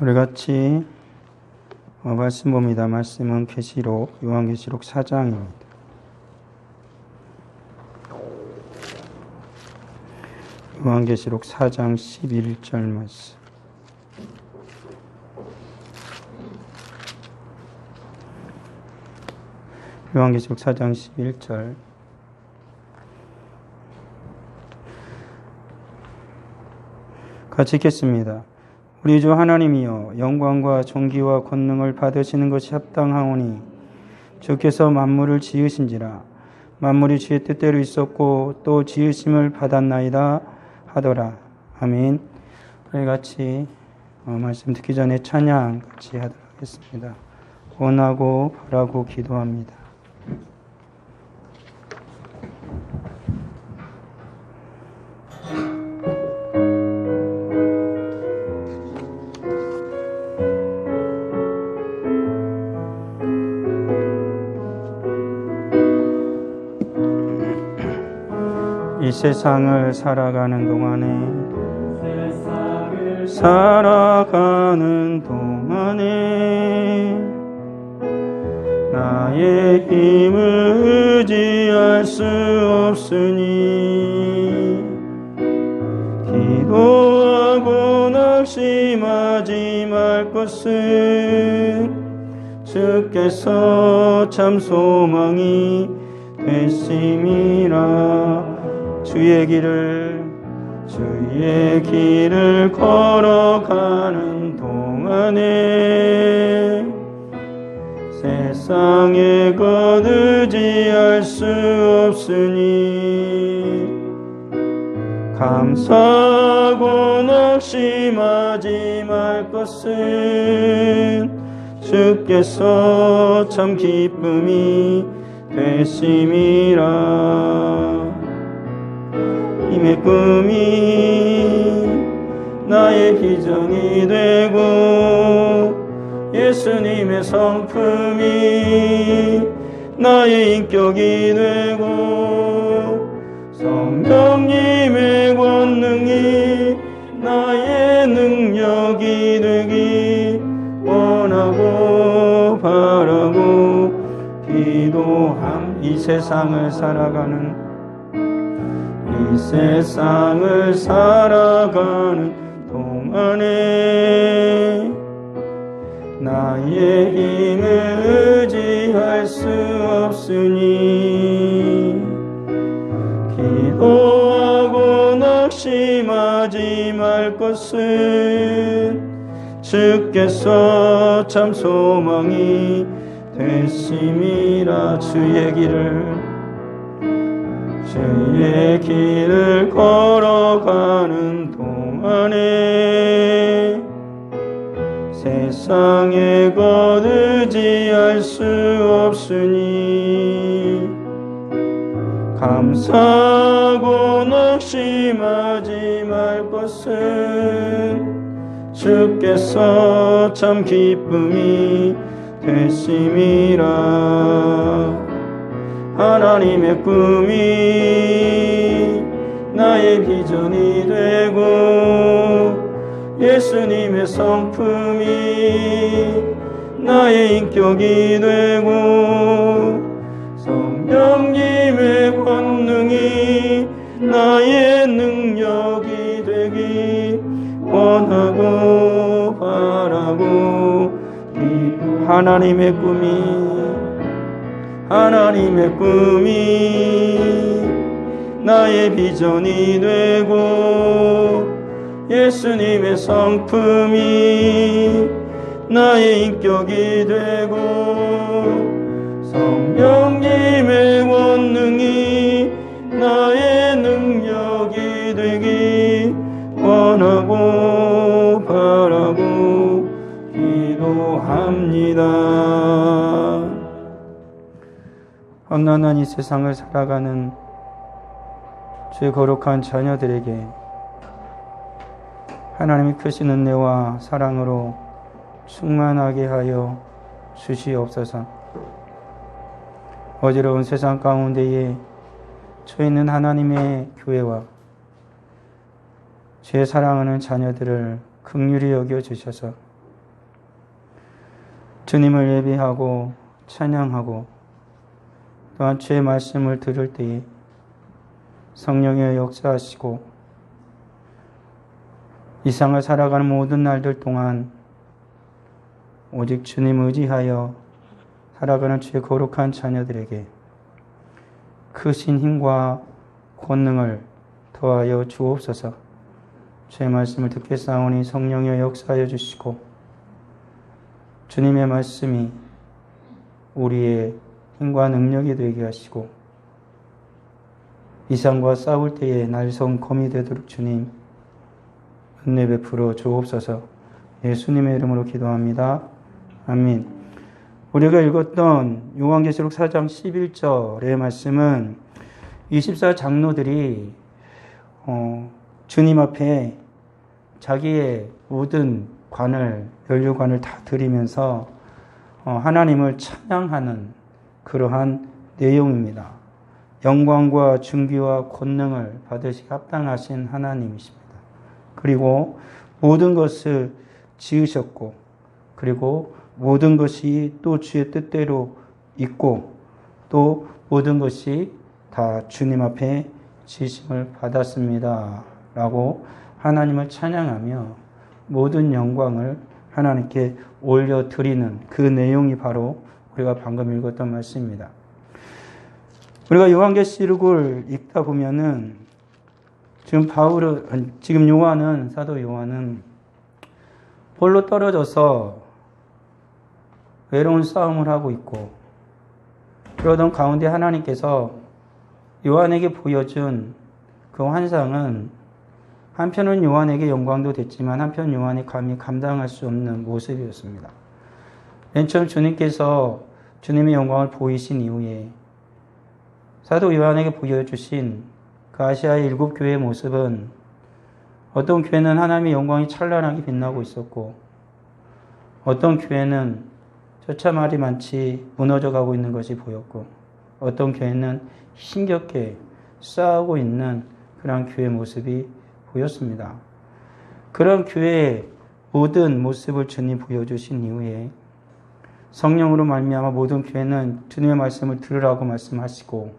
우리 같이 말씀 봅니다. 말씀은 요한계시록 4장입니다. 요한계시록 4장 11절 말씀. 요한계시록 4장 11절. 같이 읽겠습니다. 우리 주 하나님이여, 영광과 존귀와 권능을 받으시는 것이 합당하오니 주께서 만물을 지으신지라. 만물이 주의 뜻대로 있었고 또 지으심을 받았나이다 하더라. 아멘. 우리 같이 말씀 듣기 전에 찬양 같이 하도록 하겠습니다. 원하고 바라고 기도합니다. 이 세상을 살아가는 동안에 나의 힘을 의지할 수 없으니 기도하고 낙심하지 말 것은 주께서 참 소망이 되심이라. 주의 길을 걸어가는 동안에 세상의 것 의지할 수 없으니 감사하고 낙심하지 말 것은 주께서 참 기쁨이 되심이라. 힘의 꿈이 나의 비전이 되고 예수님의 성품이 나의 인격이 되고 성령님의 권능이 나의 능력이 되기 원하고 바라고 기도함. 이 세상을 살아가는 동안에 나의 힘을 의지할 수 없으니 기도하고 낙심하지 말 것은 주께서 참 소망이 되심이라. 주의 길을 걸어가는 동안에 세상의 것 의지할 수 없으니 감사하고 낙심하지 말 것은 주께서 참 기쁨이 되심이라. 하나님의 꿈이 나의 비전이 되고 예수님의 성품이 나의 인격이 되고 성령님의 권능이 나의 능력이 되기 원하고 바라고 하나님의 꿈이 나의 비전이 되고 예수님의 성품이 나의 인격이 되고 성령님의 권능이 나의 능력이 되기 원하고 바라고 기도합니다. 험난한 이 세상을 살아가는 주의 거룩한 자녀들에게 하나님의 크신 은혜와 사랑으로 충만하게 하여 주시옵소서. 어지러운 세상 가운데에 처있는 하나님의 교회와 주의 사랑하는 자녀들을 긍휼히 여겨 주셔서 주님을 예배하고 찬양하고 또한 주의 말씀을 들을 때에 성령의 역사하시고 이 세상을 살아가는 모든 날들 동안 오직 주님 의지하여 살아가는 주의 거룩한 자녀들에게 크신 힘과 권능을 더하여 주옵소서. 주의 말씀을 듣겠사오니 성령의 역사하여 주시고 주님의 말씀이 우리의 힘과 능력이 되게 하시고 이상과 싸울 때에 날선 검이 되도록 주님 은혜 베풀어 주옵소서. 예수님의 이름으로 기도합니다. 아멘. 우리가 읽었던 요한계시록 4장 11절의 말씀은 24장로들이 주님 앞에 자기의 모든 면류관을 다 드리면서 하나님을 찬양하는 그러한 내용입니다. 영광과 존귀와 권능을 받으시기 합당하신 하나님이십니다. 그리고 모든 것을 지으셨고 그리고 모든 것이 또 주의 뜻대로 있고 또 모든 것이 다 주님 앞에 지심을 받았습니다. 라고 하나님을 찬양하며 모든 영광을 하나님께 올려드리는 그 내용이 바로 우리가 방금 읽었던 말씀입니다. 우리가 요한계시록을 읽다 보면은 지금 요한은, 사도 요한은 홀로 떨어져서 외로운 싸움을 하고 있고 그러던 가운데 하나님께서 요한에게 보여준 그 환상은 한편은 요한에게 영광도 됐지만 한편 요한이 감히 감당할 수 없는 모습이었습니다. 맨 처음 주님께서 주님의 영광을 보이신 이후에 사도 요한에게 보여주신 그 아시아의 7교회의 모습은 어떤 교회는 하나님의 영광이 찬란하게 빛나고 있었고 어떤 교회는 처참하리 많지 무너져가고 있는 것이 보였고 어떤 교회는 힘겹게 싸우고 있는 그런 교회 모습이 보였습니다. 그런 교회의 모든 모습을 주님 보여주신 이후에 성령으로 말미암아 모든 교회는 주님의 말씀을 들으라고 말씀하시고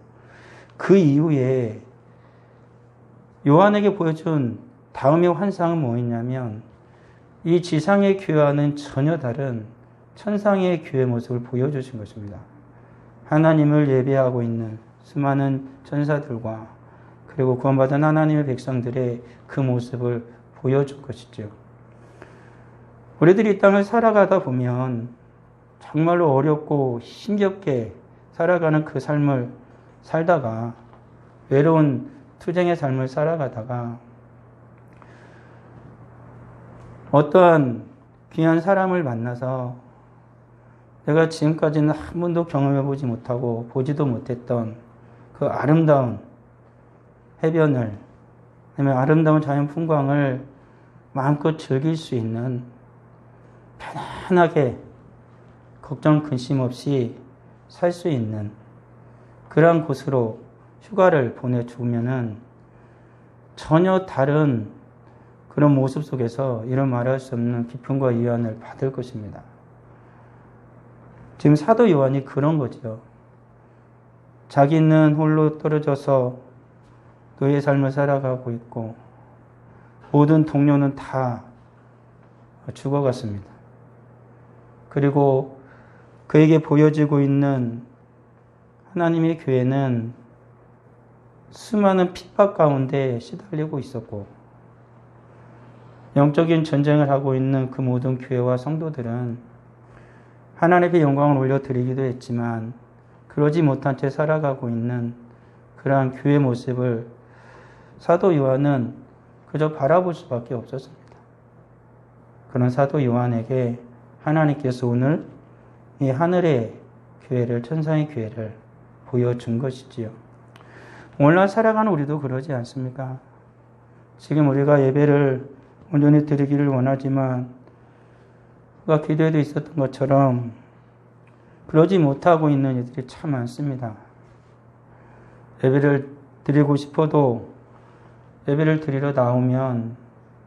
그 이후에 요한에게 보여준 다음의 환상은 뭐였냐면 이 지상의 교회와는 전혀 다른 천상의 교회 모습을 보여주신 것입니다. 하나님을 예배하고 있는 수많은 천사들과 그리고 구원받은 하나님의 백성들의 그 모습을 보여줄 것이죠. 우리들이 이 땅을 살아가다 보면 정말로 어렵고 힘겹게 살아가는 그 삶을 살다가 외로운 투쟁의 삶을 살아가다가 어떠한 귀한 사람을 만나서 내가 지금까지는 한 번도 경험해보지 못하고 보지도 못했던 그 아름다운 해변을 아니면 아름다운 자연 풍광을 마음껏 즐길 수 있는 편안하게 걱정 근심 없이 살 수 있는 그러한 곳으로 휴가를 보내주면은 전혀 다른 그런 모습 속에서 이런 말할 수 없는 기쁨과 위안을 받을 것입니다. 지금 사도 요한이 그런 거죠. 자기는 홀로 떨어져서 노예 삶을 살아가고 있고 모든 동료는 다 죽어갔습니다. 그리고 그에게 보여지고 있는 하나님의 교회는 수많은 핍박 가운데 시달리고 있었고 영적인 전쟁을 하고 있는 그 모든 교회와 성도들은 하나님의 영광을 올려드리기도 했지만 그러지 못한 채 살아가고 있는 그러한 교회 모습을 사도 요한은 그저 바라볼 수밖에 없었습니다. 그런 사도 요한에게 하나님께서 오늘 이 하늘의 교회를, 천상의 교회를 보여준 것이지요. 오늘날 살아가는 우리도 그러지 않습니까? 지금 우리가 예배를 온전히 드리기를 원하지만 우리가 기도에도 있었던 것처럼 그러지 못하고 있는 이들이 참 많습니다. 예배를 드리고 싶어도 예배를 드리러 나오면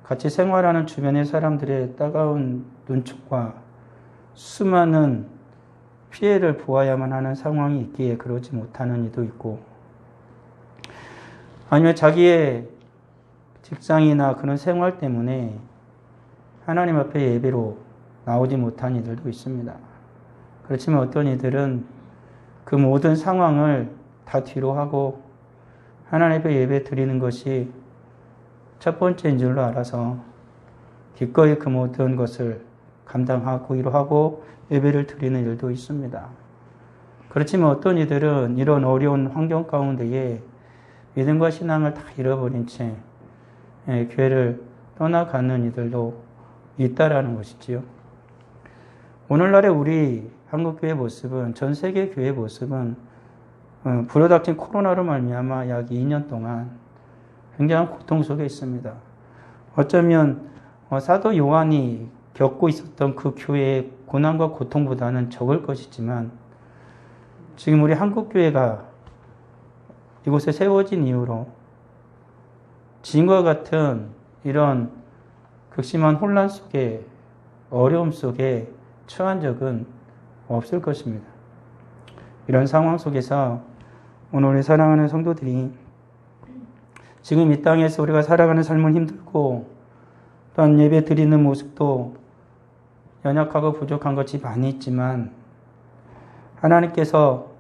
같이 생활하는 주변의 사람들의 따가운 눈촉과 수많은 피해를 보아야만 하는 상황이 있기에 그러지 못하는 이도 있고, 아니면 자기의 직장이나 그런 생활 때문에 하나님 앞에 예배로 나오지 못한 이들도 있습니다. 그렇지만 어떤 이들은 그 모든 상황을 다 뒤로 하고 하나님 앞에 예배 드리는 것이 첫 번째인 줄로 알아서 기꺼이 그 모든 것을 감당하고 이루하고 예배를 드리는 일도 있습니다. 그렇지만 어떤 이들은 이런 어려운 환경 가운데에 믿음과 신앙을 다 잃어버린 채 교회를 떠나가는 이들도 있다라는 것이지요. 오늘날의 우리 한국교회 모습은, 전 세계 교회 모습은 불어닥친 코로나로 말미암아 약 2년 동안 굉장한 고통 속에 있습니다. 어쩌면 사도 요한이 겪고 있었던 그 교회의 고난과 고통보다는 적을 것이지만, 지금 우리 한국교회가 이곳에 세워진 이후로 지금과 같은 이런 극심한 혼란 속에, 어려움 속에 처한 적은 없을 것입니다. 이런 상황 속에서 오늘 우리 사랑하는 성도들이 지금 이 땅에서 우리가 살아가는 삶은 힘들고, 또한 예배 드리는 모습도 연약하고 부족한 것이 많이 있지만, 하나님께서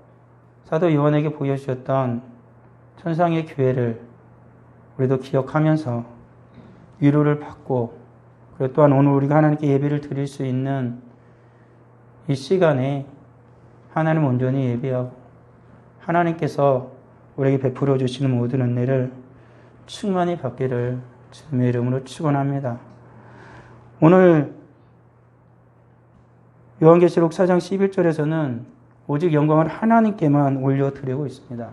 사도 요한에게 보여주셨던 천상의 교회를 우리도 기억하면서 위로를 받고, 그리고 또한 오늘 우리가 하나님께 예배를 드릴 수 있는 이 시간에 하나님 온전히 예배하고 하나님께서 우리에게 베풀어 주시는 모든 은혜를 충만히 받기를 주님의 이름으로 축원합니다. 오늘 요한계시록 4장 11절에서는 오직 영광을 하나님께만 올려드리고 있습니다.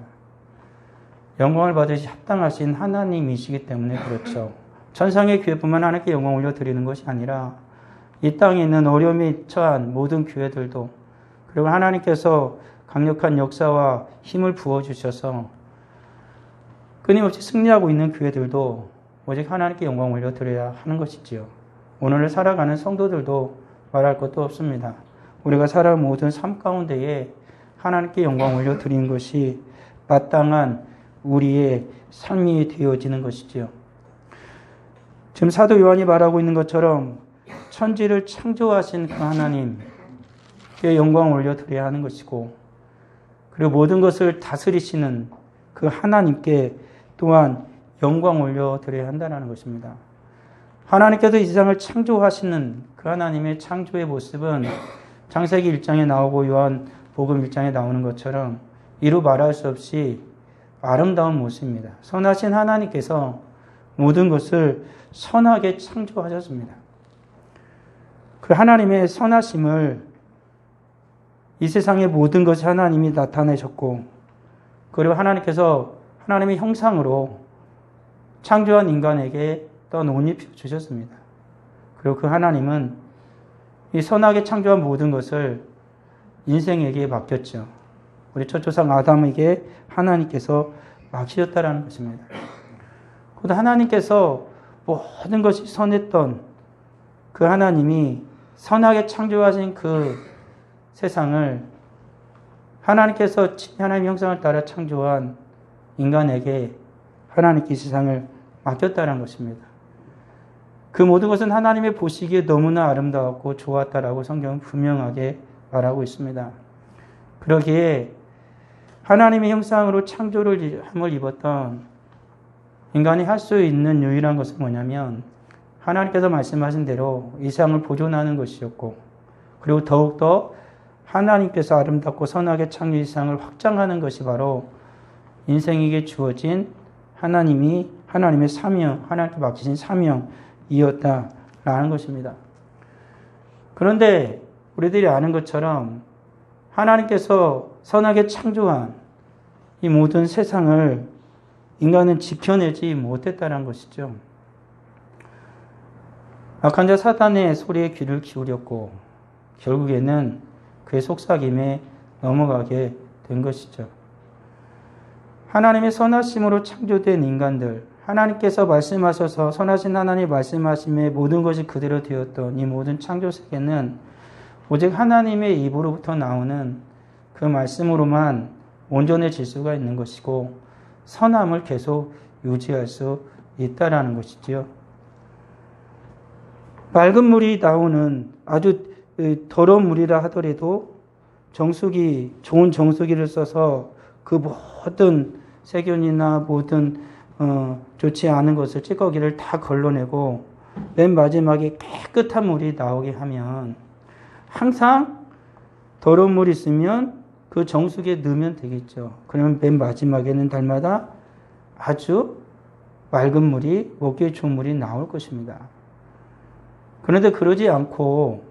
영광을 받으시 합당하신 하나님이시기 때문에 그렇죠. 천상의 교회뿐만 하나님께 영광 올려드리는 것이 아니라 이 땅에 있는 어려움에 처한 모든 교회들도, 그리고 하나님께서 강력한 역사와 힘을 부어주셔서 끊임없이 승리하고 있는 교회들도 오직 하나님께 영광 올려드려야 하는 것이지요. 오늘을 살아가는 성도들도 말할 것도 없습니다. 우리가 살아온 모든 삶 가운데에 하나님께 영광 올려드리는 것이 마땅한 우리의 삶이 되어지는 것이지요. 지금 사도 요한이 말하고 있는 것처럼 천지를 창조하신 그 하나님께 영광을 올려드려야 하는 것이고, 그리고 모든 것을 다스리시는 그 하나님께 또한 영광 올려드려야 한다는 것입니다. 하나님께서 이 세상을 창조하시는 그 하나님의 창조의 모습은 창세기 1장에 나오고 요한복음 1장에 나오는 것처럼 이루 말할 수 없이 아름다운 모습입니다. 선하신 하나님께서 모든 것을 선하게 창조하셨습니다. 그 하나님의 선하심을 이 세상의 모든 것이 하나님이 나타내셨고, 그리고 하나님께서 하나님의 형상으로 창조한 인간에게 또한 옷 입혀 주셨습니다. 그리고 그 하나님은 이 선하게 창조한 모든 것을 인생에게 맡겼죠. 우리 첫 조상 아담에게 하나님께서 맡기셨다라는 것입니다. 그런데 하나님께서 모든 것이 선했던 그 하나님이 선하게 창조하신 그 세상을 하나님께서 하나님의 형상을 따라 창조한 인간에게 하나님께 이 세상을 맡겼다는 것입니다. 그 모든 것은 하나님의 보시기에 너무나 아름다웠고 좋았다라고 성경은 분명하게 말하고 있습니다. 그러기에 하나님의 형상으로 창조를 입었던 인간이 할 수 있는 유일한 것은 뭐냐면 하나님께서 말씀하신 대로 이 세상을 보존하는 것이었고, 그리고 더욱더 하나님께서 아름답고 선하게 창조한 이 세상을 확장하는 것이 바로 인생에게 주어진 하나님의 사명, 하나님께 맡기신 사명이었다라는 것입니다. 그런데 우리들이 아는 것처럼 하나님께서 선하게 창조한 이 모든 세상을 인간은 지켜내지 못했다는 것이죠. 악한 자 사단의 소리에 귀를 기울였고 결국에는 그의 속삭임에 넘어가게 된 것이죠. 하나님의 선하심으로 창조된 인간들, 하나님께서 말씀하셔서 선하신 하나님 말씀하심에 모든 것이 그대로 되었던 이 모든 창조 세계는 오직 하나님의 입으로부터 나오는 그 말씀으로만 온전해질 수가 있는 것이고 선함을 계속 유지할 수 있다라는 것이지요. 맑은 물이 나오는 아주 더러운 물이라 하더라도 정수기, 좋은 정수기를 써서 그 모든 세균이나 모든 좋지 않은 것을 찌꺼기를 다 걸러내고 맨 마지막에 깨끗한 물이 나오게 하면 항상 더러운 물이 있으면 그 정수기에 넣으면 되겠죠. 그러면 맨 마지막에는 달마다 아주 맑은 물이, 먹기에 좋은 물이 나올 것입니다. 그런데 그러지 않고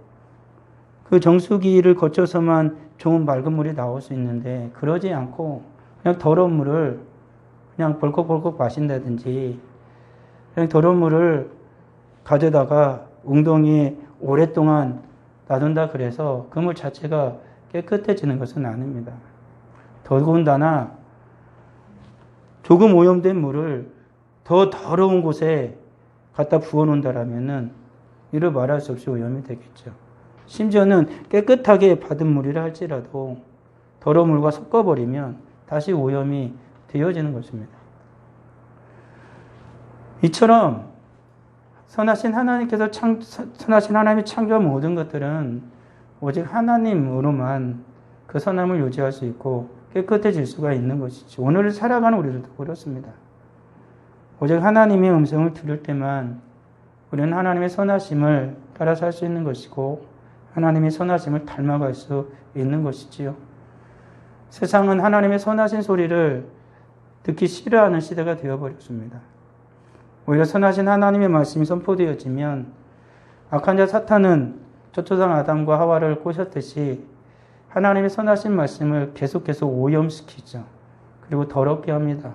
그 정수기를 거쳐서만 좋은 맑은 물이 나올 수 있는데 그러지 않고 그냥 더러운 물을 그냥 벌컥벌컥 마신다든지 그냥 더러운 물을 가져다가 웅덩이에 오랫동안 놔둔다 그래서 그 물 자체가 깨끗해지는 것은 아닙니다. 더군다나 조금 오염된 물을 더 더러운 곳에 갖다 부어놓는다라면은 이를 말할 수 없이 오염이 되겠죠. 심지어는 깨끗하게 받은 물이라 할지라도 더러운 물과 섞어버리면 다시 오염이 되어지는 것입니다. 이처럼 선하신 하나님이 창조한 모든 것들은 오직 하나님으로만 그 선함을 유지할 수 있고 깨끗해질 수가 있는 것이죠. 오늘 살아가는 우리들도 그렇습니다. 오직 하나님의 음성을 들을 때만 우리는 하나님의 선하심을 따라 살 수 있는 것이고 하나님의 선하심을 닮아갈 수 있는 것이지요. 세상은 하나님의 선하신 소리를 듣기 싫어하는 시대가 되어버렸습니다. 오히려 선하신 하나님의 말씀이 선포되어지면 악한 자 사탄은 초초상 아담과 하와를 꼬셨듯이 하나님의 선하신 말씀을 계속 오염시키죠. 그리고 더럽게 합니다.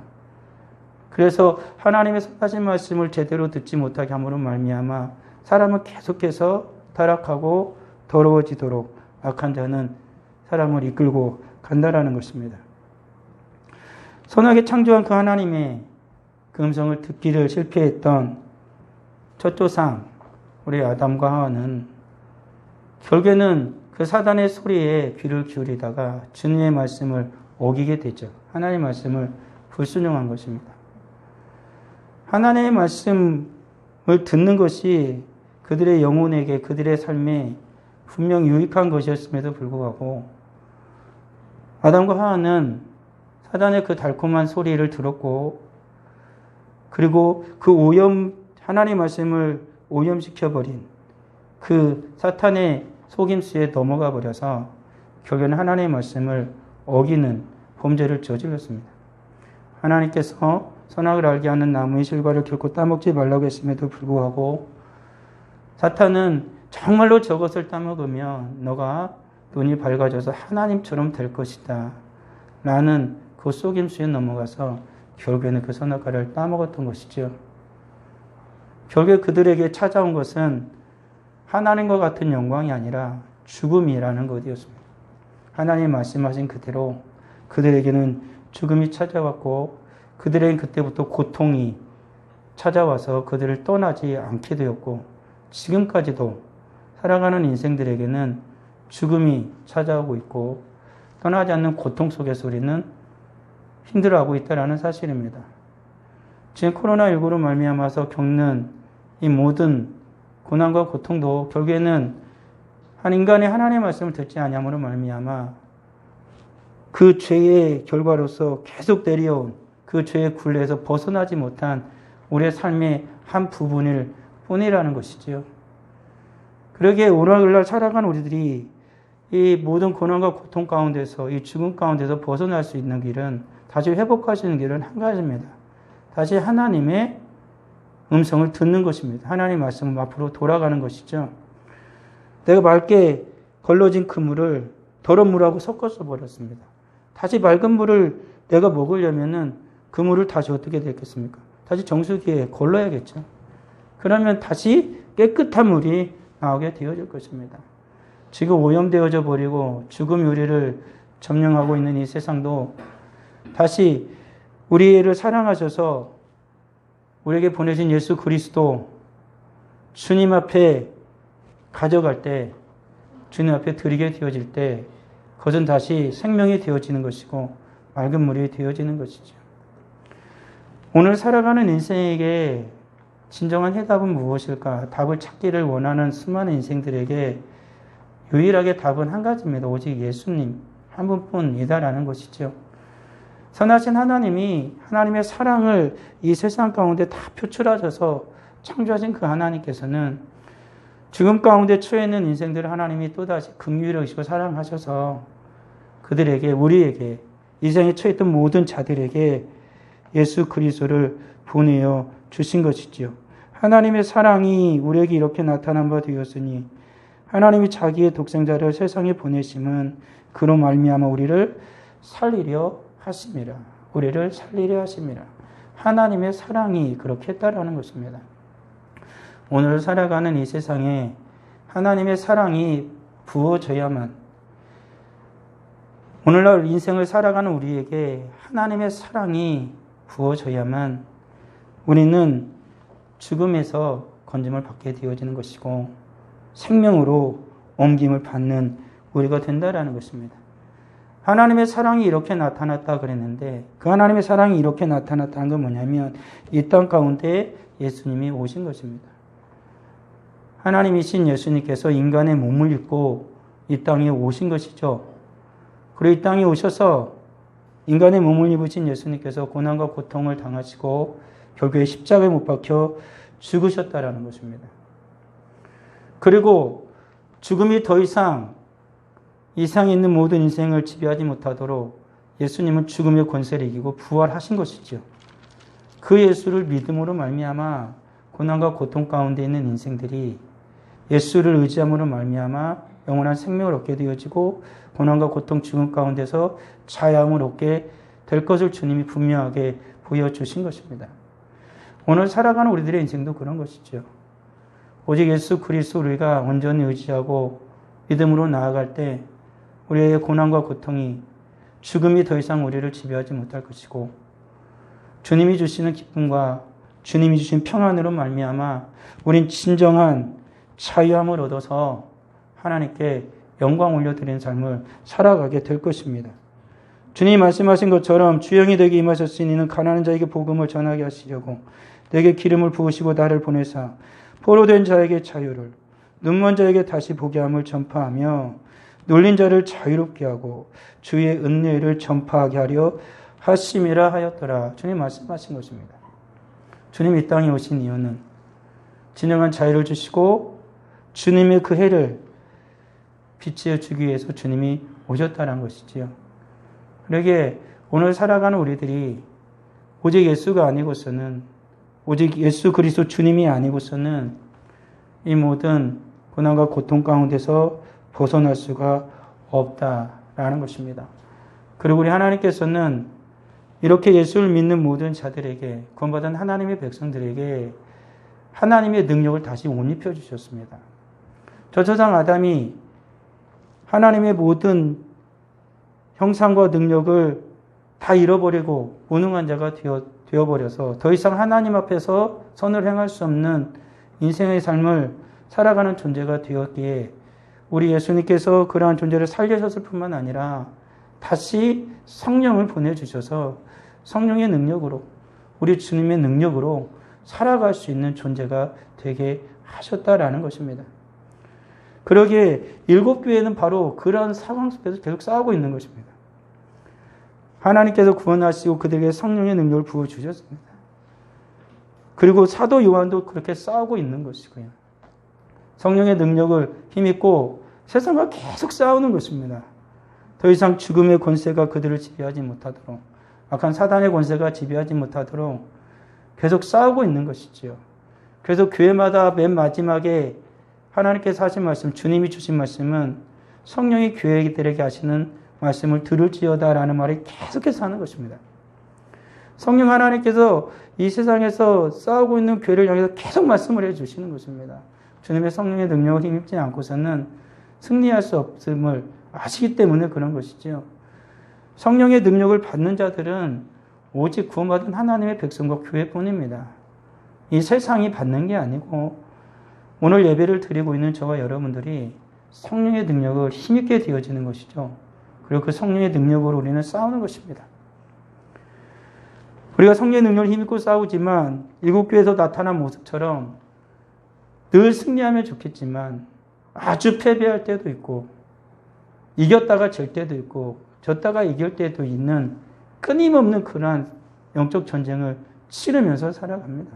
그래서 하나님의 선하신 말씀을 제대로 듣지 못하게 함으로 말미암아 사람은 계속해서 타락하고 더러워지도록 악한 자는 사람을 이끌고 간다라는 것입니다. 선하게 창조한 그 하나님의 그 음성을 듣기를 실패했던 첫 조상 우리 아담과 하와는 결국에는 그 사단의 소리에 귀를 기울이다가 주님의 말씀을 어기게 되죠. 하나님의 말씀을 불순종한 것입니다. 하나님의 말씀을 듣는 것이 그들의 영혼에게 그들의 삶에 분명 유익한 것이었음에도 불구하고 아담과 하와는 사단의 그 달콤한 소리를 들었고 그리고 그 하나님의 말씀을 오염시켜버린 그 사탄의 속임수에 넘어가 버려서 결국에는 하나님의 말씀을 어기는 범죄를 저질렀습니다. 하나님께서 선악을 알게 하는 나무의 실과를 결코 따먹지 말라고 했음에도 불구하고 사탄은 정말로 저것을 따먹으면 너가 눈이 밝아져서 하나님처럼 될 것이다 라는 그 속임수에 넘어가서 결국에는 그 선악과를 따먹었던 것이죠. 결국에 그들에게 찾아온 것은 하나님과 같은 영광이 아니라 죽음이라는 것이었습니다. 하나님이 말씀하신 그대로 그들에게는 죽음이 찾아왔고 그들에게는 그때부터 고통이 찾아와서 그들을 떠나지 않게 되었고 지금까지도 살아가는 인생들에게는 죽음이 찾아오고 있고 떠나지 않는 고통 속에서 우리는 힘들어하고 있다는 사실입니다. 지금 코로나19로 말미암아서 겪는 이 모든 고난과 고통도 결국에는 한 인간의 하나님의 말씀을 듣지 아니함으로 말미암아 그 죄의 결과로서 계속 내려온 그 죄의 굴레에서 벗어나지 못한 우리의 삶의 한 부분일 뿐이라는 것이지요. 그러기에 오늘날 살아가는 우리들이 이 모든 고난과 고통 가운데서 이 죽음 가운데서 벗어날 수 있는 길은 다시 회복할 수 있는 길은 한 가지입니다. 다시 하나님의 음성을 듣는 것입니다. 하나님의 말씀을 앞으로 돌아가는 것이죠. 내가 맑게 걸러진 그 물을 더러운 물하고 섞어서 버렸습니다. 다시 맑은 물을 내가 먹으려면은 그 물을 다시 어떻게 되겠습니까? 다시 정수기에 걸러야겠죠. 그러면 다시 깨끗한 물이 나오게 되어질 것입니다. 지금 오염되어져 버리고 죽음 요리를 점령하고 있는 이 세상도 다시 우리를 사랑하셔서 우리에게 보내신 예수 그리스도 주님 앞에 가져갈 때 주님 앞에 드리게 되어질 때 그것은 다시 생명이 되어지는 것이고 맑은 물이 되어지는 것이죠. 오늘 살아가는 인생에게 진정한 해답은 무엇일까? 답을 찾기를 원하는 수많은 인생들에게 유일하게 답은 한 가지입니다. 오직 예수님 한 분뿐이다라는 것이죠. 선하신 하나님이 하나님의 사랑을 이 세상 가운데 다 표출하셔서 창조하신 그 하나님께서는 죽음 가운데 처해 있는 인생들을 하나님이 또다시 긍휼히 여기시고 사랑하셔서 그들에게, 우리에게, 이생에 처해 있던 모든 자들에게 예수 그리스도를 보내어 주신 것이지요. 하나님의 사랑이 우리에게 이렇게 나타난 바 되었으니 하나님이 자기의 독생자를 세상에 보내심은 그로 말미암아 우리를 살리려 하심이라. 우리를 살리려 하심이라. 하나님의 사랑이 그렇게 했다라는 것입니다. 오늘 살아가는 이 세상에 하나님의 사랑이 부어져야만, 오늘날 인생을 살아가는 우리에게 하나님의 사랑이 부어져야만 우리는 죽음에서 건짐을 받게 되어지는 것이고 생명으로 옮김을 받는 우리가 된다라는 것입니다. 하나님의 사랑이 이렇게 나타났다 그랬는데 그 하나님의 사랑이 이렇게 나타났다는 건 뭐냐면 이 땅 가운데 예수님이 오신 것입니다. 하나님이신 예수님께서 인간의 몸을 입고 이 땅에 오신 것이죠. 그리고 이 땅에 오셔서 인간의 몸을 입으신 예수님께서 고난과 고통을 당하시고 결국에 십자가에 못 박혀 죽으셨다라는 것입니다. 그리고 죽음이 더 이상 이 세상에 있는 모든 인생을 지배하지 못하도록 예수님은 죽음의 권세를 이기고 부활하신 것이죠. 그 예수를 믿음으로 말미암아 고난과 고통 가운데 있는 인생들이 예수를 의지함으로 말미암아 영원한 생명을 얻게 되어지고 고난과 고통 죽음 가운데서 자유함을 얻게 될 것을 주님이 분명하게 보여주신 것입니다. 오늘 살아가는 우리들의 인생도 그런 것이죠. 오직 예수 그리스도를 우리가 온전히 의지하고 믿음으로 나아갈 때 우리의 고난과 고통이, 죽음이 더 이상 우리를 지배하지 못할 것이고 주님이 주시는 기쁨과 주님이 주신 평안으로 말미암아 우린 진정한 자유함을 얻어서 하나님께 영광 올려드리는 삶을 살아가게 될 것입니다. 주님이 말씀하신 것처럼 주영이 되게 임하셨으니 이는 가난한 자에게 복음을 전하게 하시려고 내게 기름을 부으시고 나를 보내사 포로된 자에게 자유를, 눈먼 자에게 다시 보게 함을 전파하며 눌린 자를 자유롭게 하고 주의 은혜를 전파하게 하려 하심이라 하였더라. 주님 말씀하신 것입니다. 주님 이 땅에 오신 이유는 진정한 자유를 주시고 주님의 그 해를 빛이어 주기 위해서 주님이 오셨다는 것이지요. 그러기에 오늘 살아가는 우리들이 오직 예수가 아니고서는, 오직 예수 그리스도 주님이 아니고서는 이 모든 고난과 고통 가운데서 벗어날 수가 없다라는 것입니다. 그리고 우리 하나님께서는 이렇게 예수를 믿는 모든 자들에게, 구원받은 하나님의 백성들에게 하나님의 능력을 다시 옷 입혀주셨습니다. 저조상 아담이 하나님의 모든 형상과 능력을 다 잃어버리고 무능한 자가 되어버려서 더 이상 하나님 앞에서 선을 행할 수 없는 인생의 삶을 살아가는 존재가 되었기에 우리 예수님께서 그러한 존재를 살리셨을 뿐만 아니라 다시 성령을 보내주셔서 성령의 능력으로, 우리 주님의 능력으로 살아갈 수 있는 존재가 되게 하셨다라는 것입니다. 그러기에 일곱 교회는 바로 그러한 상황 속에서 계속 싸우고 있는 것입니다. 하나님께서 구원하시고 그들에게 성령의 능력을 부어주셨습니다. 그리고 사도 요한도 그렇게 싸우고 있는 것이고요. 성령의 능력을 힘입고 세상과 계속 싸우는 것입니다. 더 이상 죽음의 권세가 그들을 지배하지 못하도록, 악한 사단의 권세가 지배하지 못하도록 계속 싸우고 있는 것이지요. 그래서 교회마다 맨 마지막에 하나님께서 하신 말씀, 주님이 주신 말씀은 성령이 교회들에게 하시는 말씀을 들을지어다라는 말이 계속해서 하는 것입니다. 성령 하나님께서 이 세상에서 싸우고 있는 교회를 향해서 계속 말씀을 해주시는 것입니다. 주님의 성령의 능력을 힘입지 않고서는 승리할 수 없음을 아시기 때문에 그런 것이죠. 성령의 능력을 받는 자들은 오직 구원받은 하나님의 백성과 교회뿐입니다. 이 세상이 받는 게 아니고 오늘 예배를 드리고 있는 저와 여러분들이 성령의 능력을 힘있게 되어지는 것이죠. 그리고 그 성령의 능력으로 우리는 싸우는 것입니다. 우리가 성령의 능력을 힘입고 싸우지만 일곱교회에서 나타난 모습처럼 늘 승리하면 좋겠지만 아주 패배할 때도 있고 이겼다가 질 때도 있고 졌다가 이길 때도 있는 끊임없는 그러한 영적 전쟁을 치르면서 살아갑니다.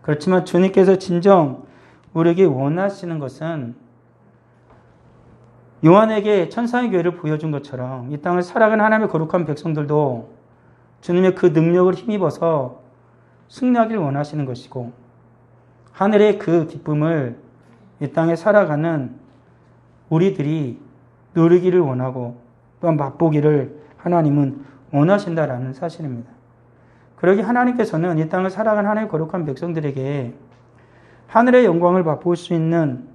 그렇지만 주님께서 진정 우리에게 원하시는 것은 요한에게 천상의 교회를 보여준 것처럼 이 땅을 살아가는 하나님의 거룩한 백성들도 주님의 그 능력을 힘입어서 승리하기를 원하시는 것이고 하늘의 그 기쁨을 이 땅에 살아가는 우리들이 누리기를 원하고 또한 맛보기를 하나님은 원하신다라는 사실입니다. 그러기 하나님께서는 이 땅을 살아가는 하나님의 거룩한 백성들에게 하늘의 영광을 맛볼 수 있는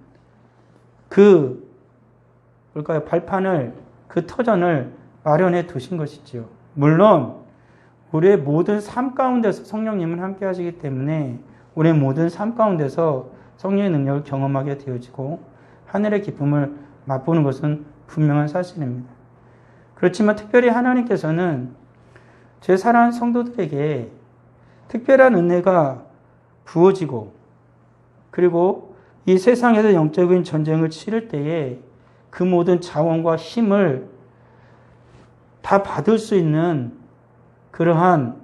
그 발판을, 그 터전을 마련해 두신 것이지요. 물론 우리의 모든 삶 가운데서 성령님은 함께 하시기 때문에 우리의 모든 삶 가운데서 성령의 능력을 경험하게 되어지고 하늘의 기쁨을 맛보는 것은 분명한 사실입니다. 그렇지만 특별히 하나님께서는 제 사랑하는 성도들에게 특별한 은혜가 부어지고 그리고 이 세상에서 영적인 전쟁을 치를 때에 그 모든 자원과 힘을 다 받을 수 있는 그러한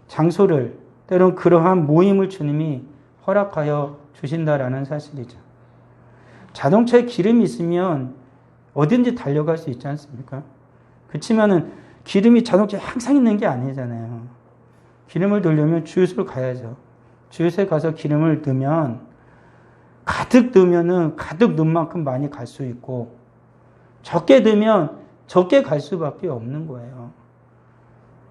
장소를 때론 그러한 모임을 주님이 허락하여 주신다라는 사실이죠. 자동차에 기름이 있으면 어딘지 달려갈 수 있지 않습니까? 그렇지만은 기름이 자동차에 항상 있는 게 아니잖아요. 기름을 넣으려면 주유소를 가야죠. 주유소에 가서 기름을 넣으면 가득 넣으면은 가득 넣은 만큼 많이 갈 수 있고 적게 넣으면 적게 갈 수밖에 없는 거예요.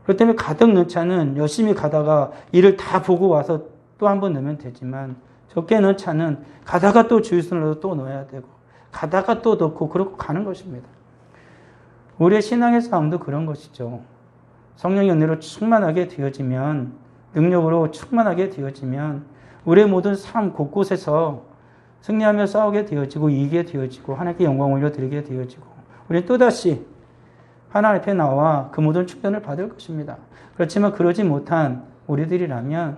그렇기 때문에 가득 넣은 차는 열심히 가다가 일을 다 보고 와서 또 한 번 넣으면 되지만 적게 넣은 차는 가다가 또 주유소를 넣어서 또 넣어야 되고 가다가 또 넣고 그러고 가는 것입니다. 우리의 신앙의 싸움도 그런 것이죠. 성령의 은혜로 충만하게 되어지면 능력으로 충만하게 되어지면 우리의 모든 삶 곳곳에서 승리하며 싸우게 되어지고 이기게 되어지고 하나님께 영광 올려드리게 되어지고 우리는 또다시 하나님 앞에 나와 그 모든 축전을 받을 것입니다. 그렇지만 그러지 못한 우리들이라면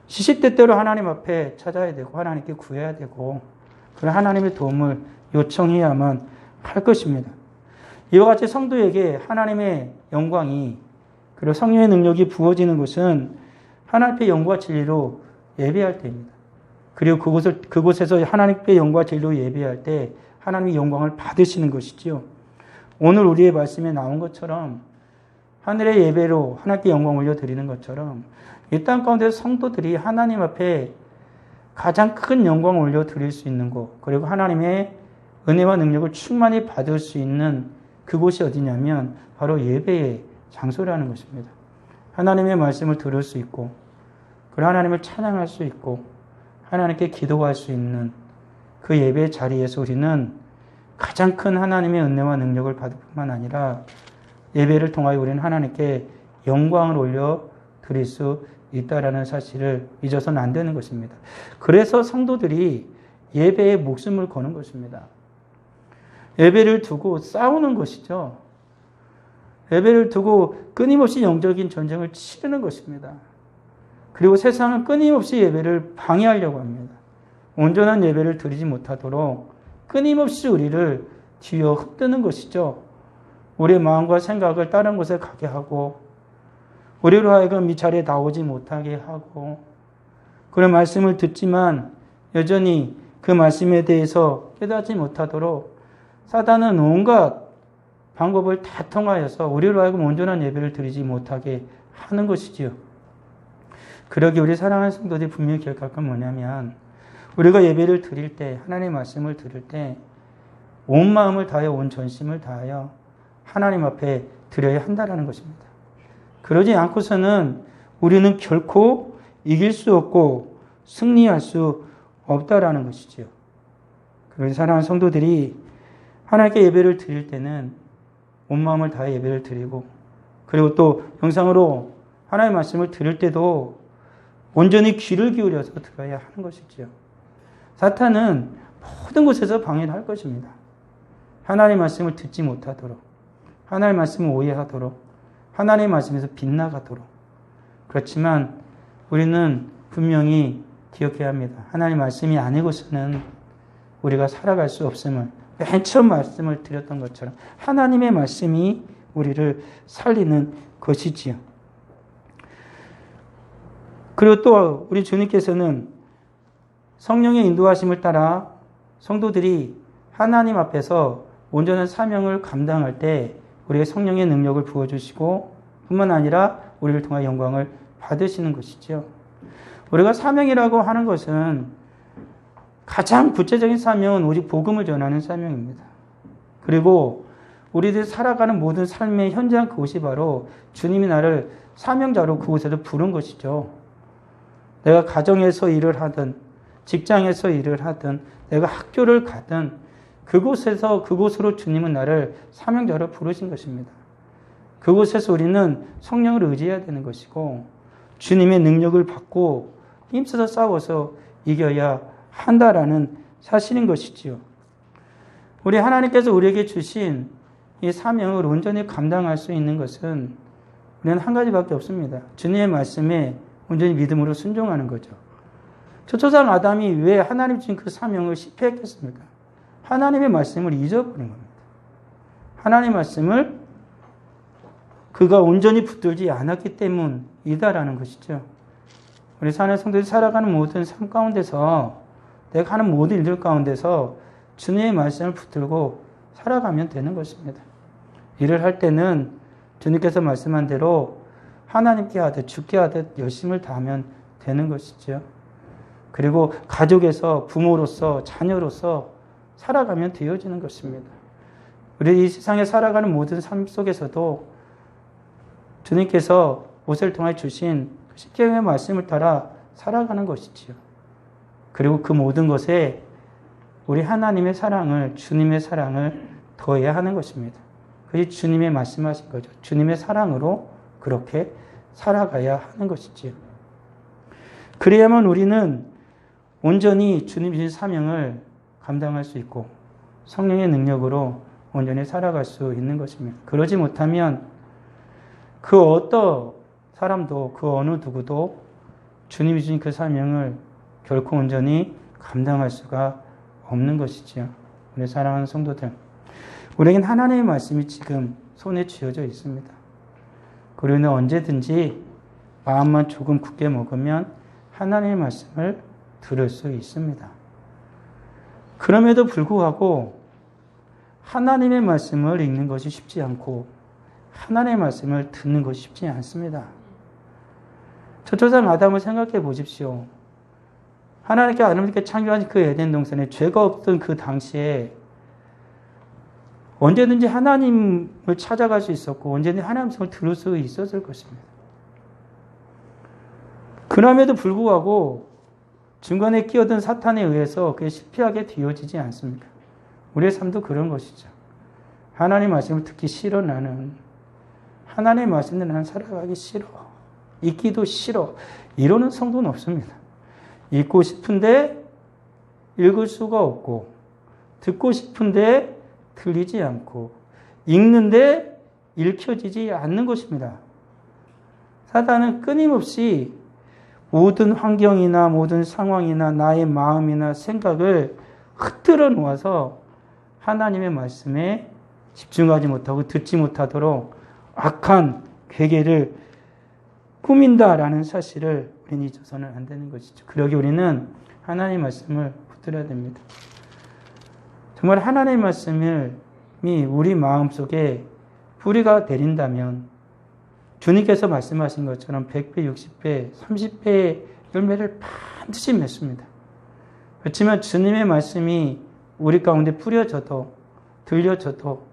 시시때때로 하나님 앞에 찾아야 되고 하나님께 구해야 되고 그런 하나님의 도움을 요청해야만 할 것입니다. 이와 같이 성도에게 하나님의 영광이 그리고 성령의 능력이 부어지는 것은 하나님의 영광과 진리로 예배할 때입니다. 그리고 그곳에서 하나님의 영광과 진리로 예배할 때 하나님의 영광을 받으시는 것이지요. 오늘 우리의 말씀에 나온 것처럼 하늘의 예배로 하나님께 영광 올려드리는 것처럼 이 땅 가운데 성도들이 하나님 앞에 가장 큰 영광을 올려드릴 수 있는 곳 그리고 하나님의 은혜와 능력을 충만히 받을 수 있는 그곳이 어디냐면 바로 예배의 장소라는 것입니다. 하나님의 말씀을 들을 수 있고 그리고 하나님을 찬양할 수 있고 하나님께 기도할 수 있는 그 예배의 자리에서 우리는 가장 큰 하나님의 은혜와 능력을 받을 뿐만 아니라 예배를 통하여 우리는 하나님께 영광을 올려 드릴 수 있다라는 사실을 잊어서는 안 되는 것입니다. 그래서 성도들이 예배에 목숨을 거는 것입니다. 예배를 두고 싸우는 것이죠. 예배를 두고 끊임없이 영적인 전쟁을 치르는 것입니다. 그리고 세상은 끊임없이 예배를 방해하려고 합니다. 온전한 예배를 드리지 못하도록 끊임없이 우리를 뒤어 흩뜨는 것이죠. 우리의 마음과 생각을 다른 곳에 가게 하고 우리로 하여금 이 자리에 나오지 못하게 하고 그런 말씀을 듣지만 여전히 그 말씀에 대해서 깨닫지 못하도록 사단은 온갖 방법을 다 통하여서 우리로 하여금 온전한 예배를 드리지 못하게 하는 것이지요. 그러기 우리 사랑하는 성도들이 분명히 기억할 건 뭐냐면 우리가 예배를 드릴 때 하나님의 말씀을 들을 때 온 마음을 다하여 온 전심을 다하여 하나님 앞에 드려야 한다는 것입니다. 그러지 않고서는 우리는 결코 이길 수 없고 승리할 수 없다라는 것이지요. 그래서 사랑하는 성도들이 하나님께 예배를 드릴 때는 온 마음을 다해 예배를 드리고 그리고 또 영상으로 하나님의 말씀을 들을 때도 온전히 귀를 기울여서 들어야 하는 것이지요. 사탄은 모든 곳에서 방해를 할 것입니다. 하나님의 말씀을 듣지 못하도록, 하나님의 말씀을 오해하도록, 하나님의 말씀에서 빗나가도록. 그렇지만 우리는 분명히 기억해야 합니다. 하나님의 말씀이 아니고서는 우리가 살아갈 수 없음을, 맨 처음 말씀을 드렸던 것처럼 하나님의 말씀이 우리를 살리는 것이지요. 그리고 또 우리 주님께서는 성령의 인도하심을 따라 성도들이 하나님 앞에서 온전한 사명을 감당할 때 우리에게 성령의 능력을 부어주시고 뿐만 아니라 우리를 통해 영광을 받으시는 것이죠. 우리가 사명이라고 하는 것은 가장 구체적인 사명은 오직 복음을 전하는 사명입니다. 그리고 우리들이 살아가는 모든 삶의 현장 그곳이 바로 주님이 나를 사명자로 그곳에서 부른 것이죠. 내가 가정에서 일을 하든 직장에서 일을 하든 내가 학교를 가든 그곳으로 주님은 나를 사명자로 부르신 것입니다. 그곳에서 우리는 성령을 의지해야 되는 것이고 주님의 능력을 받고 힘써서 싸워서 이겨야 한다라는 사실인 것이지요. 우리 하나님께서 우리에게 주신 이 사명을 온전히 감당할 수 있는 것은 우리는 한 가지밖에 없습니다. 주님의 말씀에 온전히 믿음으로 순종하는 거죠. 초초상 아담이 왜 하나님 주신 그 사명을 실패했겠습니까? 하나님의 말씀을 잊어버린 겁니다. 하나님의 말씀을 그가 온전히 붙들지 않았기 때문이다라는 것이죠. 우리 사는 성도들이 살아가는 모든 삶 가운데서 내가 하는 모든 일들 가운데서 주님의 말씀을 붙들고 살아가면 되는 것입니다. 일을 할 때는 주님께서 말씀한 대로 하나님께 하듯 주께 하듯 열심을 다하면 되는 것이죠. 그리고 가족에서 부모로서 자녀로서 살아가면 되어지는 것입니다. 우리 이 세상에 살아가는 모든 삶 속에서도 주님께서 모세를 통해 주신 십계명의 말씀을 따라 살아가는 것이지요. 그리고 그 모든 것에 우리 하나님의 사랑을, 주님의 사랑을 더해야 하는 것입니다. 그것이 주님의 말씀하신 거죠. 주님의 사랑으로 그렇게 살아가야 하는 것이지요. 그래야만 우리는 온전히 주님이 주신 사명을 감당할 수 있고 성령의 능력으로 온전히 살아갈 수 있는 것입니다. 그러지 못하면 그 어떤 사람도 그 어느 누구도 주님이 주신 그 사명을 결코 온전히 감당할 수가 없는 것이지요. 우리 사랑하는 성도들, 우리에겐 하나님의 말씀이 지금 손에 쥐어져 있습니다. 우리는 언제든지 마음만 조금 굳게 먹으면 하나님의 말씀을 들을 수 있습니다. 그럼에도 불구하고 하나님의 말씀을 읽는 것이 쉽지 않고 하나님의 말씀을 듣는 것이 쉽지 않습니다. 초초상 아담을 생각해 보십시오. 하나님께 아름답게 창조한 그 에덴 동산에 죄가 없던 그 당시에 언제든지 하나님을 찾아갈 수 있었고 언제든지 하나님의 말씀을 들을 수 있었을 것입니다. 그럼에도 불구하고 중간에 끼어든 사탄에 의해서 그게 실패하게 되어지지 않습니까? 우리의 삶도 그런 것이죠. 하나님의 말씀을 듣기 싫어 나는. 하나님의 말씀을 나는 살아가기 싫어. 읽기도 싫어. 이러는 성도는 없습니다. 읽고 싶은데 읽을 수가 없고 듣고 싶은데 들리지 않고 읽는데 읽혀지지 않는 것입니다. 사단은 끊임없이 모든 환경이나 모든 상황이나 나의 마음이나 생각을 흩뜨려 놓아서 하나님의 말씀에 집중하지 못하고 듣지 못하도록 악한 괴계를 꾸민다라는 사실을 우리는 잊어서는 안 되는 것이죠. 그러기 우리는 하나님의 말씀을 붙들어야 됩니다. 정말 하나님의 말씀이 우리 마음속에 뿌리가 내린다면 주님께서 말씀하신 것처럼 100배, 60배, 30배의 열매를 반드시 맺습니다. 그렇지만 주님의 말씀이 우리 가운데 뿌려져도 들려져도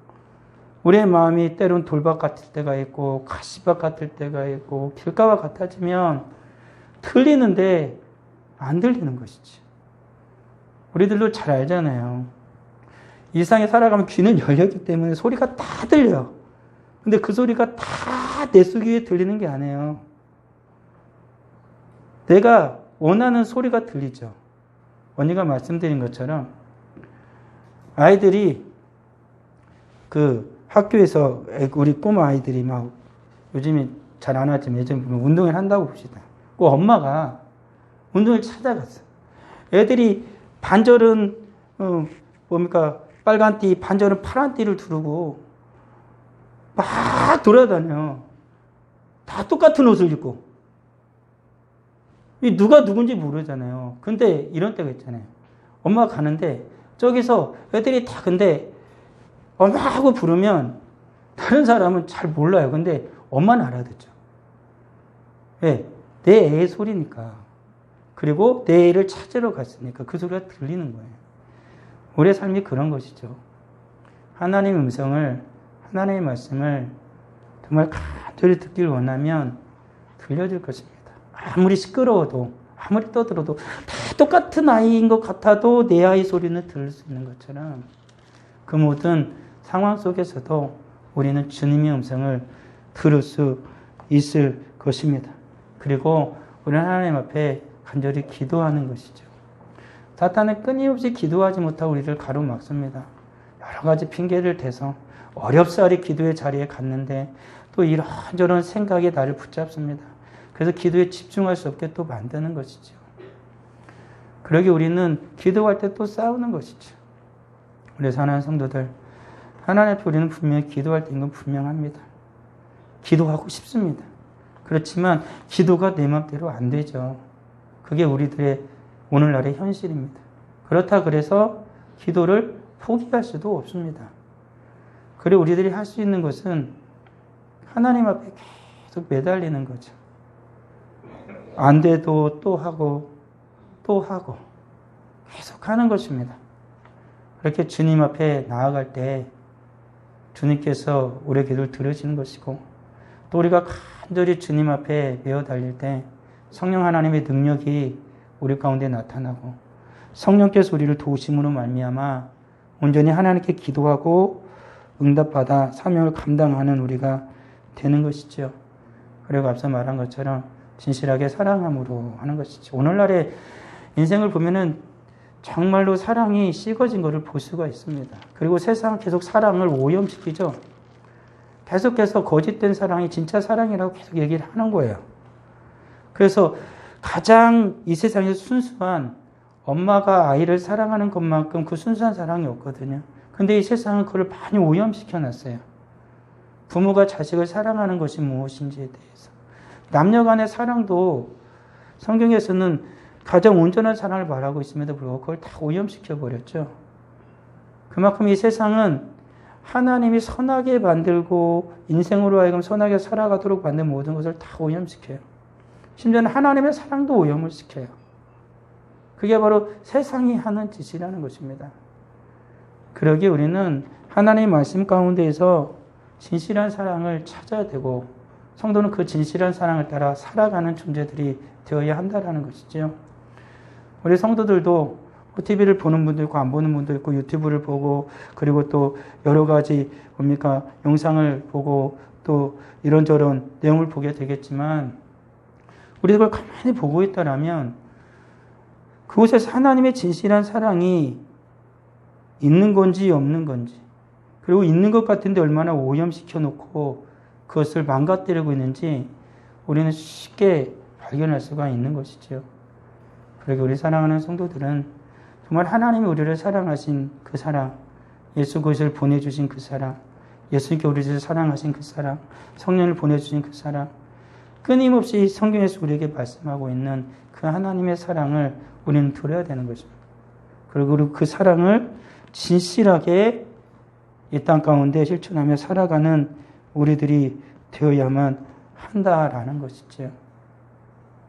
우리의 마음이 때론 돌밭 같을 때가 있고 가시밭 같을 때가 있고 길가와 같아지면 들리는데 안 들리는 것이지. 우리들도 잘 알잖아요. 이 세상에 살아가면 귀는 열렸기 때문에 소리가 다 들려. 근데 그 소리가 다 내 속 위에 들리는 게 아니에요. 내가 원하는 소리가 들리죠. 언니가 말씀드린 것처럼 아이들이 그 학교에서 우리 꼬마 아이들이 막 요즘에 잘 안 하지만 예전에 보면 운동을 한다고 봅시다. 그 엄마가 운동을 찾아갔어. 애들이 반절은 뭡니까 빨간 띠, 반절은 파란 띠를 두르고 막 돌아다녀. 다 똑같은 옷을 입고. 누가 누군지 모르잖아요. 근데 이런 때가 있잖아요. 엄마가 가는데 저기서 애들이 다 근데 엄마 하고 부르면 다른 사람은 잘 몰라요. 근데 엄마는 알아듣죠. 왜? 내 애의 소리니까. 그리고 내 애를 찾으러 갔으니까 그 소리가 들리는 거예요. 우리의 삶이 그런 것이죠. 하나님의 음성을, 하나님의 말씀을 정말 간절히 듣길 원하면 들려줄 것입니다. 아무리 시끄러워도, 아무리 떠들어도 다 똑같은 아이인 것 같아도 내 아이 소리는 들을 수 있는 것처럼 그 모든 상황 속에서도 우리는 주님의 음성을 들을 수 있을 것입니다. 그리고 우리는 하나님 앞에 간절히 기도하는 것이죠. 사탄은 끊임없이 기도하지 못하고 우리를 가로막습니다. 여러 가지 핑계를 대서 어렵사리 기도의 자리에 갔는데 또 이런저런 생각이 나를 붙잡습니다. 그래서 기도에 집중할 수 없게 또 만드는 것이죠. 그러기 우리는 기도할 때 또 싸우는 것이죠. 우리 사랑하는 성도들, 하나님 앞에 우리는 분명히 기도할 때인 건 분명합니다. 기도하고 싶습니다. 그렇지만 기도가 내 맘대로 안 되죠. 그게 우리들의 오늘날의 현실입니다. 그렇다 그래서 기도를 포기할 수도 없습니다. 그리고 우리들이 할 수 있는 것은 하나님 앞에 계속 매달리는 거죠. 안 돼도 또 하고 또 하고 계속 하는 것입니다. 그렇게 주님 앞에 나아갈 때 주님께서 우리의 기도를 들으시는 것이고 또 우리가 간절히 주님 앞에 매어 달릴 때 성령 하나님의 능력이 우리 가운데 나타나고 성령께서 우리를 도우심으로 말미암아 온전히 하나님께 기도하고 응답받아 사명을 감당하는 우리가 되는 것이죠. 그리고 앞서 말한 것처럼 진실하게 사랑함으로 하는 것이죠. 오늘날의 인생을 보면은 정말로 사랑이 식어진 것을 볼 수가 있습니다. 그리고 세상은 계속 사랑을 오염시키죠. 계속해서 거짓된 사랑이 진짜 사랑이라고 계속 얘기를 하는 거예요. 그래서 가장 이 세상에서 순수한 엄마가 아이를 사랑하는 것만큼 그 순수한 사랑이 없거든요. 근데 이 세상은 그걸 많이 오염시켜 놨어요. 부모가 자식을 사랑하는 것이 무엇인지에 대해서. 남녀 간의 사랑도 성경에서는 가장 온전한 사랑을 말하고 있음에도 불구하고 그걸 다 오염시켜 버렸죠. 그만큼 이 세상은 하나님이 선하게 만들고 인생으로 하여금 선하게 살아가도록 만든 모든 것을 다 오염시켜요. 심지어는 하나님의 사랑도 오염을 시켜요. 그게 바로 세상이 하는 짓이라는 것입니다. 그러기에 우리는 하나님의 말씀 가운데에서 진실한 사랑을 찾아야 되고 성도는 그 진실한 사랑을 따라 살아가는 존재들이 되어야 한다는 것이죠. 우리 성도들도 TV를 보는 분도 있고 안 보는 분도 있고 유튜브를 보고 그리고 또 여러 가지 영상을 보고 또 이런저런 내용을 보게 되겠지만 우리가 그걸 가만히 보고 있다라면 그곳에서 하나님의 진실한 사랑이 있는 건지 없는 건지 그리고 있는 것 같은데 얼마나 오염시켜 놓고 그것을 망가뜨리고 있는지 우리는 쉽게 발견할 수가 있는 것이죠. 그러게 우리 사랑하는 성도들은 정말 하나님이 우리를 사랑하신 그 사랑, 예수 그리스도를 보내주신 그 사랑, 예수님께 우리를 사랑하신 그 사랑, 성령을 보내주신 그 사랑, 끊임없이 성경에서 우리에게 말씀하고 있는 그 하나님의 사랑을 우리는 들어야 되는 것입니다. 그리고 그 사랑을 진실하게 이 땅 가운데 실천하며 살아가는 우리들이 되어야만 한다라는 것이죠.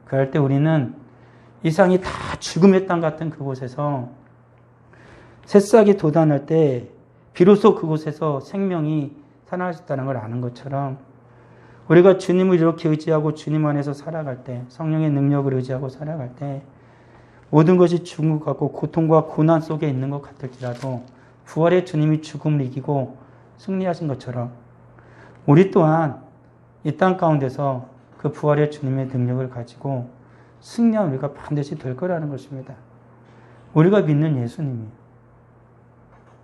그럴 때 우리는 이 세상이 다 죽음의 땅 같은 그곳에서 새싹이 돋아날 때 비로소 그곳에서 생명이 살아날 수 있다는 걸 아는 것처럼 우리가 주님을 이렇게 의지하고 주님 안에서 살아갈 때 성령의 능력을 의지하고 살아갈 때 모든 것이 죽은 것 같고 고통과 고난 속에 있는 것 같을지라도 부활의 주님이 죽음을 이기고 승리하신 것처럼 우리 또한 이 땅 가운데서 그 부활의 주님의 능력을 가지고 승리한 우리가 반드시 될 거라는 것입니다. 우리가 믿는 예수님이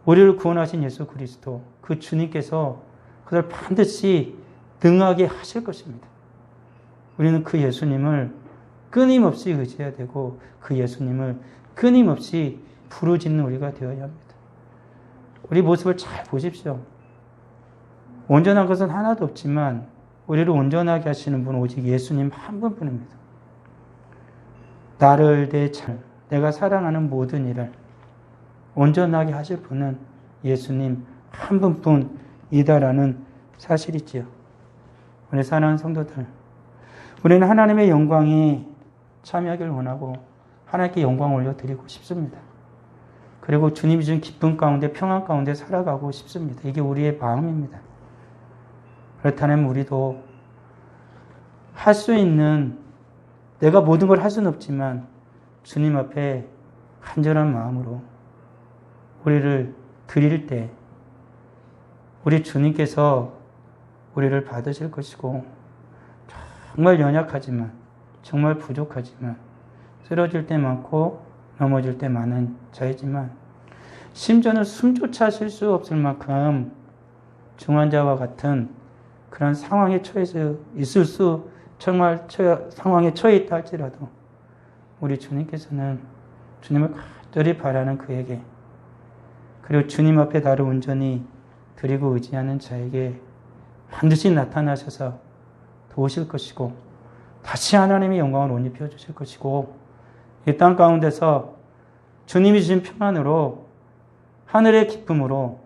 우리를 구원하신 예수 그리스도, 그 주님께서 그들 반드시 능하게 하실 것입니다. 우리는 그 예수님을 끊임없이 의지해야 되고 그 예수님을 끊임없이 부르짖는 우리가 되어야 합니다. 우리 모습을 잘 보십시오. 온전한 것은 하나도 없지만 우리를 온전하게 하시는 분은 오직 예수님 한 분뿐입니다. 나를 내가 사랑하는 모든 일을 온전하게 하실 분은 예수님 한 분뿐이다라는 사실이지요. 우리 사랑하는 성도들, 우리는 하나님의 영광에 참여하길 원하고 하나님께 영광을 올려드리고 싶습니다. 그리고 주님이 준 기쁨 가운데 평안 가운데 살아가고 싶습니다. 이게 우리의 마음입니다. 그렇다면 우리도 할 수 있는, 내가 모든 걸 할 수는 없지만 주님 앞에 간절한 마음으로 우리를 드릴 때 우리 주님께서 우리를 받으실 것이고, 정말 연약하지만 정말 부족하지만 쓰러질 때 많고 넘어질 때 많은 자이지만 심지어는 숨조차 쉴 수 없을 만큼 중환자와 같은 그런 상황에 처해서 있을 수, 정말 상황에 처해 있다 할지라도 우리 주님께서는 주님을 간절히 바라는 그에게, 그리고 주님 앞에 나를 온전히 드리고 의지하는 자에게 반드시 나타나셔서 도우실 것이고 다시 하나님의 영광을 옷 입혀 주실 것이고, 이 땅 가운데서 주님이 주신 평안으로 하늘의 기쁨으로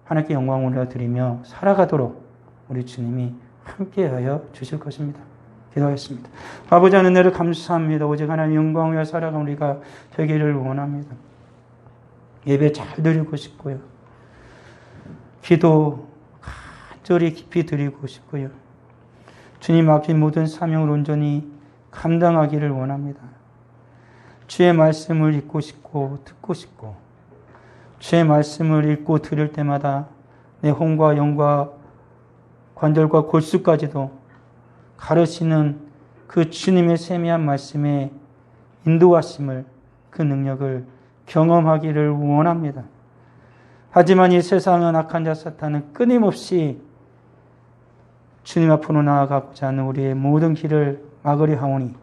하나님께 영광을 올려드리며 살아가도록 우리 주님이 함께하여 주실 것입니다. 기도하겠습니다. 아버지 하나님, 은혜를 감사합니다. 오직 하나님 영광을 위하여 살아가는 우리가 되기를 원합니다. 예배 잘 드리고 싶고요. 기도 간절히 깊이 드리고 싶고요. 주님 맡긴 모든 사명을 온전히 감당하기를 원합니다. 주의 말씀을 읽고 싶고 듣고 싶고, 주의 말씀을 읽고 들을 때마다 내 혼과 영과 관절과 골수까지도 가르치는 그 주님의 세미한 말씀의 인도하심을, 그 능력을 경험하기를 원합니다. 하지만 이 세상은 악한 자 사탄은 끊임없이 주님 앞으로 나아가고자 하는 우리의 모든 길을 막으려 하오니,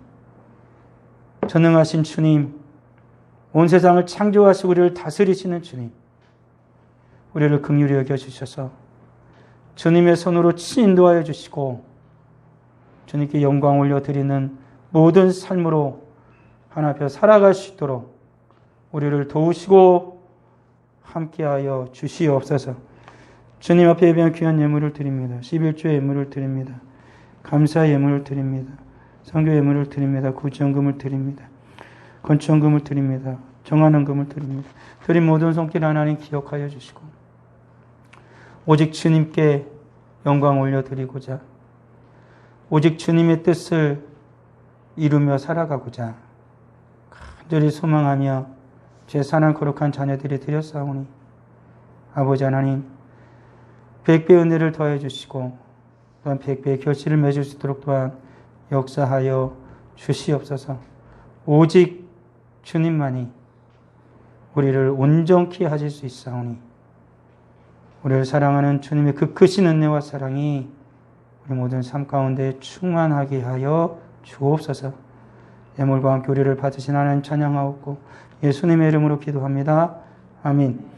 전능하신 주님, 온 세상을 창조하시고 우리를 다스리시는 주님, 우리를 긍휼히 여겨주셔서 주님의 손으로 인도하여 주시고 주님께 영광 올려드리는 모든 삶으로 하나 앞에 살아갈 수 있도록 우리를 도우시고 함께하여 주시옵소서. 주님 앞에 예배한 귀한 예물을 드립니다. 11조의 예물을 드립니다. 감사 예물을 드립니다. 선교 예물을 드립니다. 구지연금을 드립니다. 건축연금을 드립니다. 정한원금을 드립니다. 드린 모든 손길 하나님 기억하여 주시고 오직 주님께 영광 올려드리고자, 오직 주님의 뜻을 이루며 살아가고자 간절히 소망하며 제 사랑 거룩한 자녀들이 드렸사오니 아버지 하나님, 100배의 은혜를 더해 주시고 또한 100배의 결실을 맺을 수 있도록 또한 역사하여 주시옵소서. 오직 주님만이 우리를 온전케 하실 수 있사오니 우리를 사랑하는 주님의 그 크신 은혜와 사랑이 우리 모든 삶 가운데 충만하게 하여 주옵소서. 예물과 함께 우리를 받으신 하나님 찬양하옵고 예수님의 이름으로 기도합니다. 아멘.